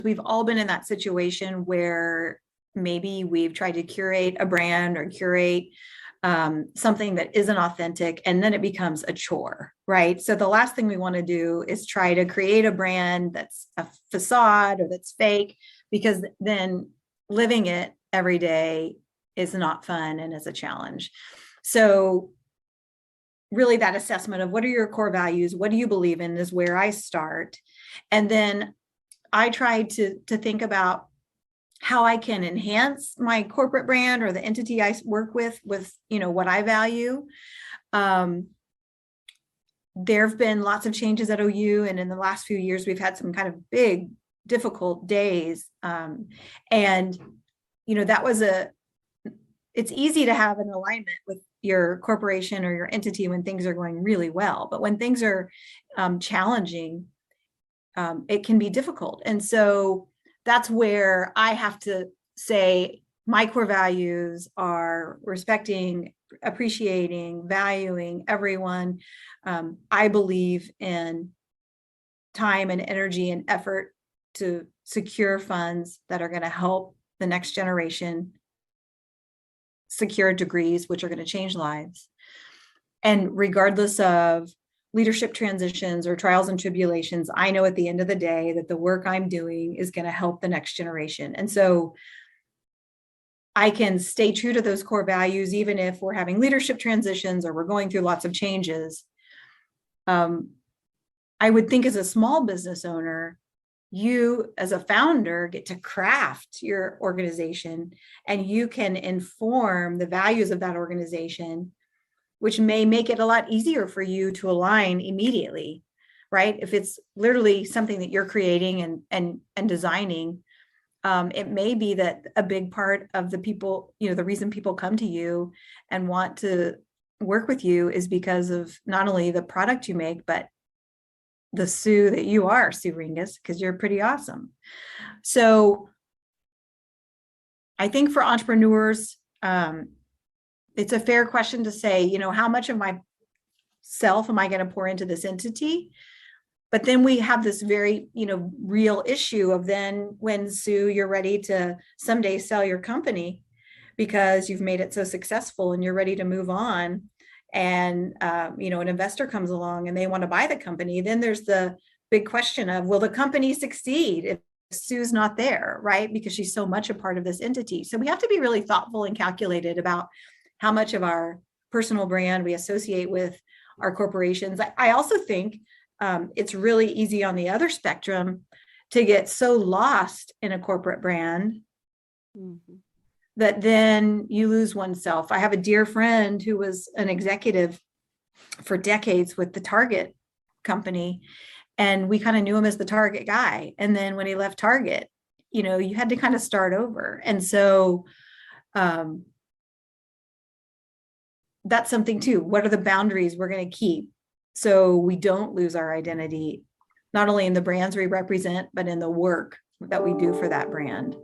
we've all been in that situation where maybe we've tried to curate a brand or curate something that isn't authentic, and then it becomes a chore, right? So the last thing we want to do is try to create a brand that's a facade or that's fake, because then living it every day is not fun and is a challenge. So really that assessment of what are your core values, what do you believe in, is where I start. And then I try to think about how I can enhance my corporate brand or the entity I work with, what I value. There have been lots of changes at OU, and in the last few years, we've had some kind of big, difficult days. And it's easy to have an alignment with your corporation or your entity when things are going really well, but when things are challenging, it can be difficult. And so that's where I have to say my core values are respecting, appreciating, valuing everyone. I believe in time and energy and effort to secure funds that are going to help the next generation secure degrees, which are going to change lives. And regardless of leadership transitions or trials and tribulations, I know at the end of the day that the work I'm doing is going to help the next generation. And so I can stay true to those core values, even if we're having leadership transitions or we're going through lots of changes. I would think as a small business owner, you as a founder get to craft your organization, and you can inform the values of that organization, which may make it a lot easier for you to align immediately, right? If it's literally something that you're creating and designing, it may be that a big part of the people, the reason people come to you and want to work with you is because of not only the product you make, but the Sue that you are, Sue Ringus, because you're pretty awesome. So I think for entrepreneurs, it's a fair question to say, how much of myself am I going to pour into this entity? But then we have this very, real issue of then when, Sue, you're ready to someday sell your company because you've made it so successful and you're ready to move on, and, an investor comes along and they want to buy the company, then there's the big question of, will the company succeed if Sue's not there, right? Because she's so much a part of this entity. So we have to be really thoughtful and calculated about how much of our personal brand we associate with our corporations. I also think it's really easy on the other spectrum to get so lost in a corporate brand that then you lose oneself. I have a dear friend who was an executive for decades with the Target company, and we kind of knew him as the Target guy. And then when he left Target, you had to kind of start over. And so that's something too. What are the boundaries we're going to keep so we don't lose our identity, not only in the brands we represent, but in the work that we do for that brand?